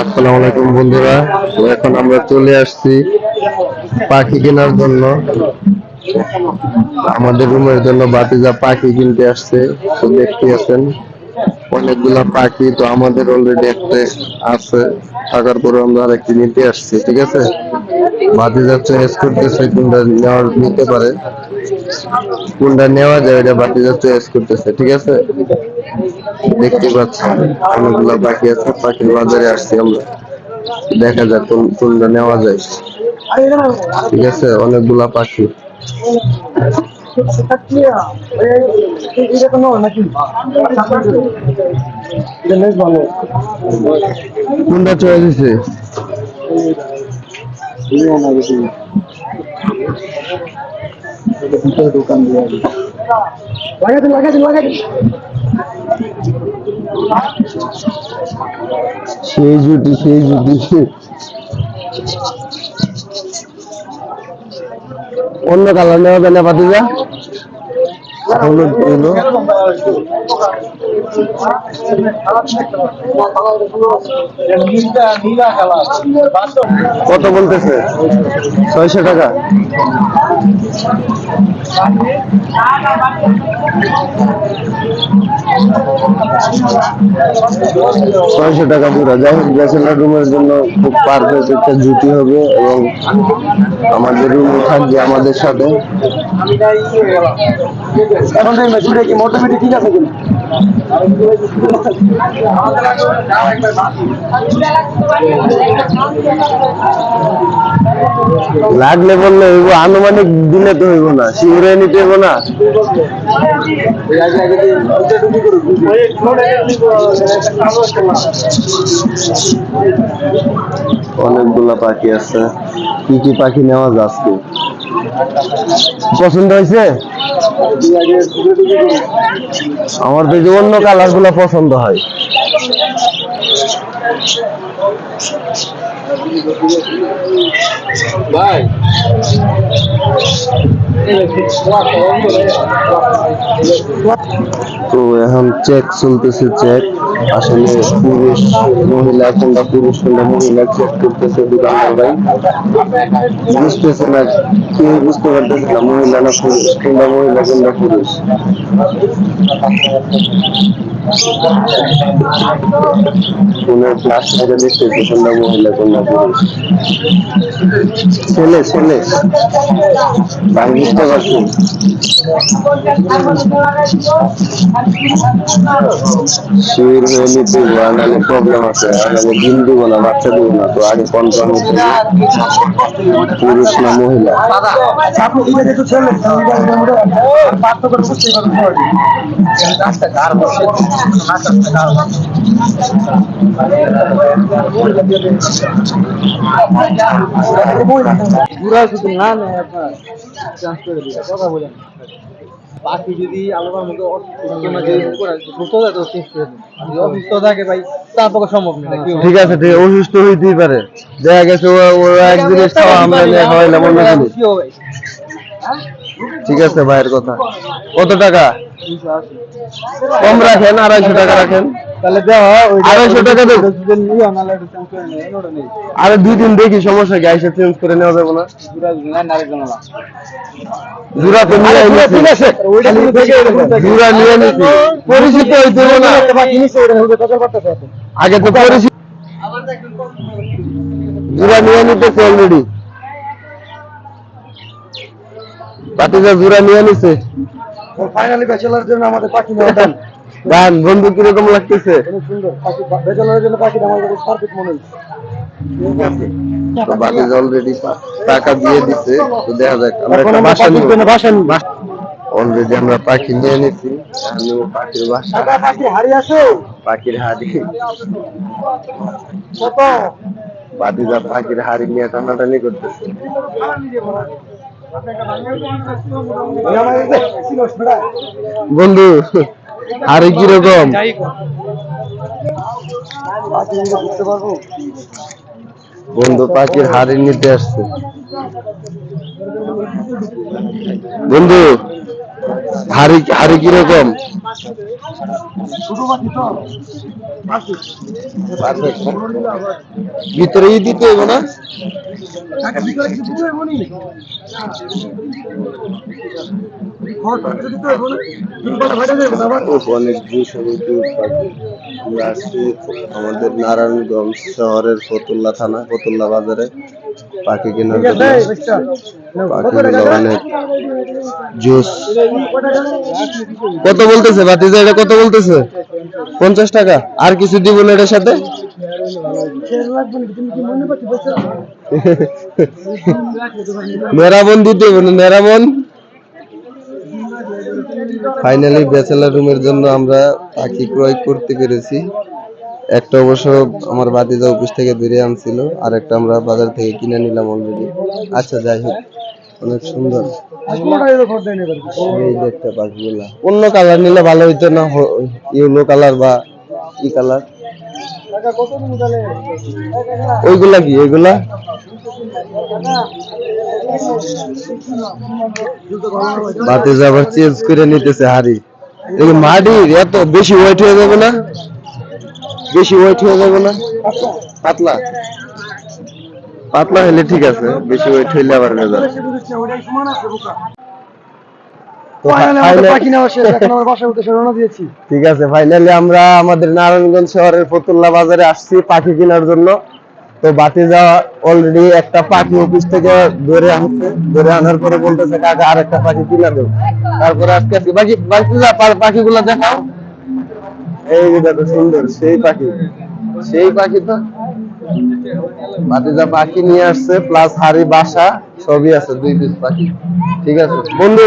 আসসালামু আলাইকুম বন্ধুরা। তো এখন আমরা চলে আসছি পাখি কেনার জন্য। আমাদের রুমের জন্য বাতিজা পাখি কিনতে আসছে। তো দেখতে আছেন অনেকগুলা পাখি। তো আমাদের অলরেডি একটা আছে, থাকার পরে আমরা আরেকটি নিতে আসছি। ঠিক আছে, বাতিজা চয়েস করতেছে কোনটা নিতে পারে, কোনটা নেওয়া যায় এটা বাতিজা চয়েস করতেছে। ঠিক আছে, দেখতে পাচ্ছেন অনেকগুলা পাখি আছে। পাখির বাজারে আসছি আমরা, দেখা যাক কোনটা নেওয়া যায়। ঠিক আছে, অনেকগুলা পাখি। কোনটা চয়েস হয়েছে? দোকান সেই জুটি অন্য কালার নেওয়া যায় না বাতিজা? হলুদ গুলো কত বলতেছে? 600 টাকা। 600 টাকা জোড়া। যাই হোক, ব্যাচেলার রুমের জন্য খুব পারফেক্ট একটা জুটি হবে এবং আমাদের রুমে থাকবে আমাদের সাথে। এখন কি মোটামুটি ঠিক আছে কিনা? লাগলে বললে হইব, আনুমানিক দিলে তো হইব না, শিউরে নিতে হইব না। অনেকগুলা পাখি আছে, কি কি পাখি নেওয়া যাচ্ছে? পছন্দ হয়েছে? আমার তো যে অন্য কালার গুলা পছন্দ হয়। ভাই তো এখন চেক চলতেছে। চেক আসলে পুরুষ মহিলা কোনটা পুরুষ কোনটা মহিলা চেক করতেছে দোকানদার ভাই। বুঝতেছে না, কেউ বুঝতে পারতেছে না মহিলা না পুরুষ, কোনটা মহিলা কোনটা পুরুষ। ফোনের ফ্ল্যাশ লাইটে দেখতেছে কোনটা মহিলা কোনটা পুরুষ। ছেলে ছেলে ভাই, বুঝতে পারছি। শিওর হয়ে নিতে নাহলে প্রবলেম আছে, নাহলে ডিম দিব না, বাচ্চা দিব না। তো আগে কনফার্ম হতে পুরুষ না মহিলা। বাকি যদি আলাদার মধ্যে অসুস্থ থাকে ভাই, তার পক্ষে সম্ভব নেই। ঠিক আছে, ঠিক অসুস্থ হইতেই পারে, দেখা গেছে ওরা এক জিনিস খাওয়া আমরা নিয়ে খাওয়াইলাম অন্য জিনিস। ঠিক আছে, ভাইয়ের কথা। কত টাকা কম রাখেন? 250 টাকা রাখেন। তাহলে দেওয়া 250 টাকা দেন। আরে 2 দিন দেখি, সমস্যা কি, আইসা চেঞ্জ করে নেওয়া যাবে না? জুরা তো নিয়ে নিয়েছি, জুরা নিয়ে নিয়েছি, পরিচিত হইতে হবে না আগে তো পরিচিত। জুরা নিয়ে নিতেছে অলরেডি, বাতিজা জুরা নিয়ে নিছে। ফাইনালি ব্যাচেলার জন্য আমাদের পাখি নেওয়া দেন। গান বন্ধু কিরকম লাগতেছে? অনেক সুন্দর পাখি, ব্যাচেলারের জন্য পাখিটা আমার কাছে পারফেক্ট মনে হচ্ছে। বাতিজা অলরেডি টাকা দিয়ে দিছে। তো দেখা যাক, আমরা একটা বাসা নিব। অলরেডি আমরা পাখি নিয়ে নিছি, পাখির বাসা। পাখির হাড়ি আছে, পাখির হাড়ি। বাতিজা পাখির হাড়ি নিয়ে টানাটানি করতেছে। বন্ধু হাড়ি কিরকম? বন্ধু পাখির হাড়ি নিতে আসছে। বন্ধু হাড়ি হাড়ি কিরকম? পারফেক্ট। ভিতরে দিতে হবে না? অনেক পাখি। আমরা আসছি আমাদের নারায়ণগঞ্জ শহরের ফতুল্লা থানা, ফতুল্লা বাজারে পাখি কেনার জন্য। পাখিগুলো অনেক জুস। কত বলতেছে ভাতিজা, এটা কত বলতেছে? 50 টাকা। আর কিছু দিব না এটার সাথে? মেরামন দিতে হবে না, মেরামন। ফাইনালি ব্যাচেলার রুমের জন্য আমরা পাখি ক্রয় করতে পেরেছি। একটা অবশ্য আমার ভাতিজা অফিস থেকে ধরে আনছিল, আর একটা আমরা বাজার থেকে কিনে নিলাম অলরেডি। আচ্ছা যাই হোক, অনেক সুন্দর। এই দেখতে পাখিগুলা অন্য কালার নিলে ভালো হইতো না? ইয়েলো কালার বা কি কালার? ওইগুলা কি? ওইগুলা ভাতিজা আবার চেঞ্জ করে নিতেছে হাড়ি। এই মাটির এত বেশি ওয়েট হয়ে যাবে না? বেশি ওয়েট হয়ে যাবে না? পাতলা পাতলা হলে ঠিক আছে, বেশি ওয়েট হইলে আবার ভেজাল। ঠিক আছে, ফাইনালি আমরা আমাদের নারায়ণগঞ্জ শহরের ফতুল্লা বাজারে আসছি পাখি কেনার জন্য। তো ভাতিজা অলরেডি একটা পাখি অফিস থেকে ধরে আনছে, ধরে আনার পরে বলতেছে কাকা আর একটা পাখি কিনা দেব। তারপরে আজকে বাকি পাখিগুলা দেখাও। এই যে দেখো, সুন্দর সেই পাখি, সেই পাখি তো। ভাতিজা পাখি নিয়ে আসছে, প্লাস হাড়ি বাসা সবই আছে, 2 পিস পাখি। ঠিক আছে বন্ধু।